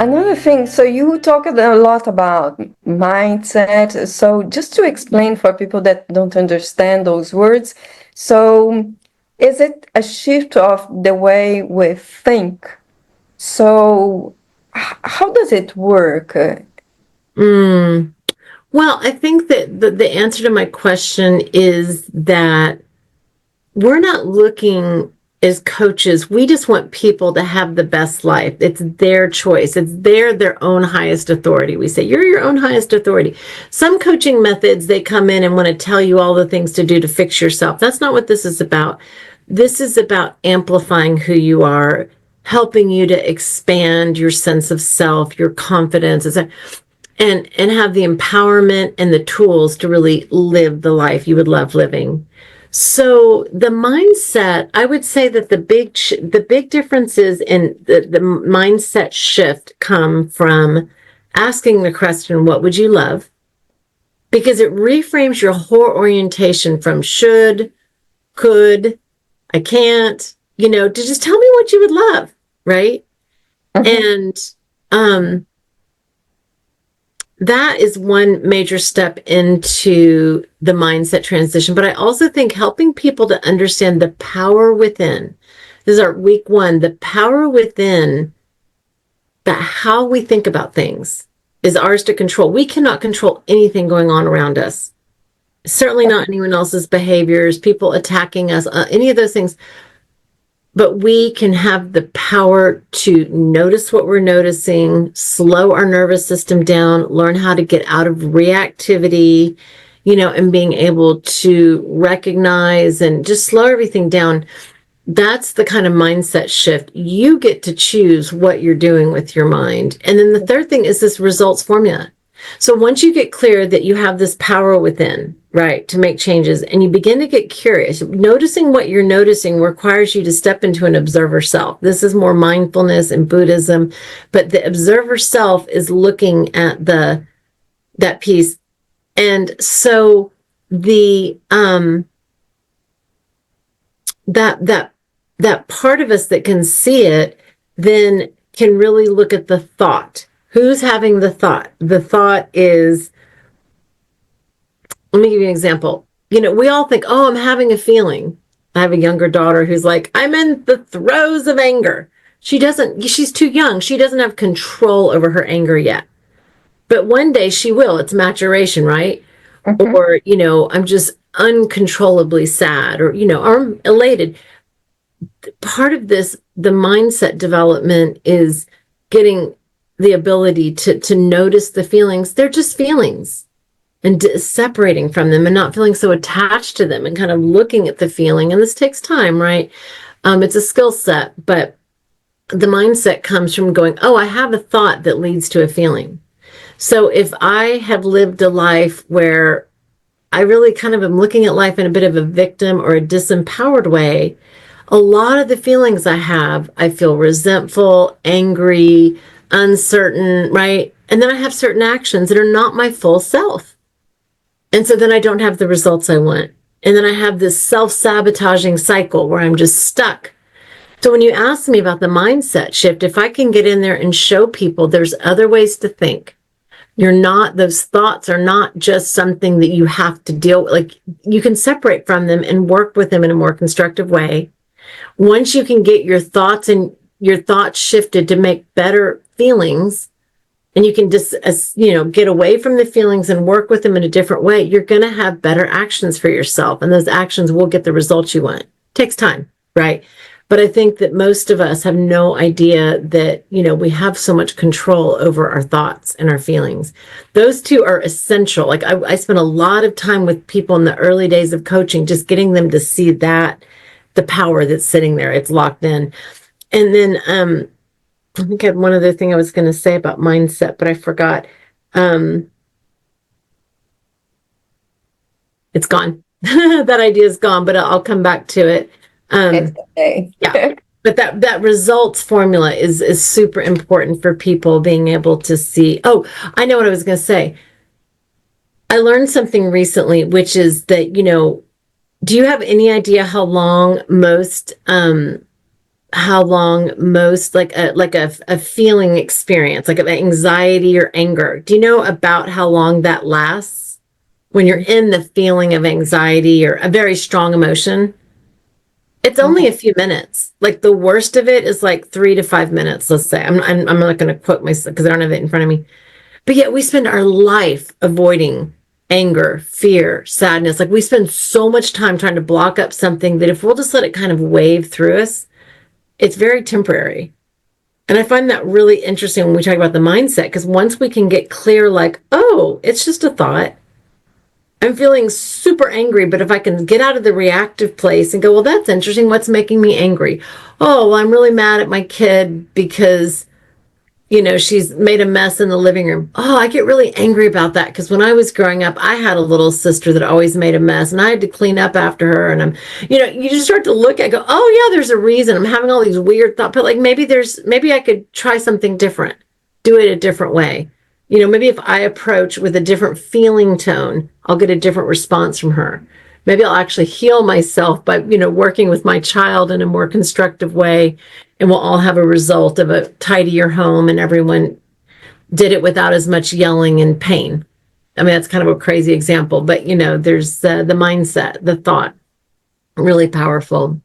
Another thing, so you talked a lot about mindset. So just to explain for people that don't understand those words, so is it a shift of the way we think? So how does it work? Mm. Well, I think that the answer to my question is that we're not looking as coaches. We just want people to have the best life. It's their choice. It's their own highest authority. We say, you're your own highest authority. Some coaching methods, they come in and want to tell you all the things to do to fix yourself. That's not what this is about. This is about amplifying who you are, helping you to expand your sense of self, your confidence, and have the empowerment and the tools to really live the life you would love living. So the mindset, I would say that the big differences in the mindset shift come from asking the question, what would you love? Because it reframes your whole orientation from should, could, I can't, to just tell me what you would love, right? Mhm. And um that is one major step into the mindset transition. But I also think helping people to understand the power within. This is our week one. The power within, that how we think about things is ours to control. We cannot control anything going on around us. Certainly not anyone else's behaviors, people attacking us, any of those things. But we can have the power to notice what we're noticing, slow our nervous system down, learn how to get out of reactivity, and being able to recognize and just slow everything down. That's the kind of mindset shift. You get to choose what you're doing with your mind. And then the third thing is this results formula. So once you get clear that you have this power within, right, to make changes, and you begin to get curious, noticing what you're noticing requires you to step into an observer self. This is more mindfulness in Buddhism, but the observer self is looking at that piece. And so the that part of us that can see it then can really look at the thought. Who's having the thought? The thought is, let me give you an example. We all think, oh, I'm having a feeling. I have a younger daughter who's like, I'm in the throes of anger. She's too young. She doesn't have control over her anger yet. But one day she will. It's maturation, right? Mhm. Or, I'm just uncontrollably sad or I'm elated. Part of this, the mindset development is getting the ability to notice the feelings. They're just feelings and separating from them and not feeling so attached to them and kind of looking at the feeling. And this takes time, right? It's a skill set, but the mindset comes from going, oh, I have a thought that leads to a feeling. So if I have lived a life where I really kind of am looking at life in a bit of a victim or a disempowered way, a lot of the feelings I feel resentful, angry, uncertain, right? And then I have certain actions that are not my full self. And so then I don't have the results I want. And then I have this self-sabotaging cycle where I'm just stuck. So when you ask me about the mindset shift, if I can get in there and show people there's other ways to think, those thoughts are not just something that you have to deal with. Like, you can separate from them and work with them in a more constructive way. Once you can get your thoughts shifted to make better feelings, and you can just get away from the feelings and work with them in a different way, you're going to have better actions for yourself, and those actions will get the results you want. It takes time, right? But I think that most of us have no idea that we have so much control over our thoughts and our feelings. Those two are essential. Like, I spent a lot of time with people in the early days of coaching, just getting them to see that the power that's sitting there, it's locked in. And then I think I had one other thing I was going to say about mindset, but I forgot. Um, it's gone. That idea is gone, but I'll come back to it. It's okay. Yeah, but that results formula is super important for people being able to see. Oh, I know what I was going to say. I learned something recently, which is that do you have any idea how long most how long most like a feeling experience, like of anxiety or anger. Do you know about how long that lasts when you're in the feeling of anxiety or a very strong emotion? It's only a few minutes. Like the worst of it is like 3 to 5 minutes, let's say. I'm not going to quote myself because I don't have it in front of me. But yet we spend our life avoiding anger, fear, sadness. Like we spend so much time trying to block up something that if we'll just let it kind of wave through us, it's very temporary. And I find that really interesting when we talk about the mindset, because once we can get clear, like, oh, it's just a thought. I'm feeling super angry, but if I can get out of the reactive place and go, well, that's interesting. What's making me angry? Oh, well, I'm really mad at my kid because she's made a mess in the living room. Oh, I get really angry about that because when I was growing up, I had a little sister that always made a mess and I had to clean up after her. And you just start to look at, go, oh yeah, there's a reason. I'm having all these weird thoughts, but like maybe I could try something different, do it a different way. Maybe if I approach with a different feeling tone, I'll get a different response from her. Maybe I'll actually heal myself by, working with my child in a more constructive way, and we'll all have a result of a tidier home and everyone did it without as much yelling and pain. I mean, that's kind of a crazy example, but there's the mindset, the thought, really powerful.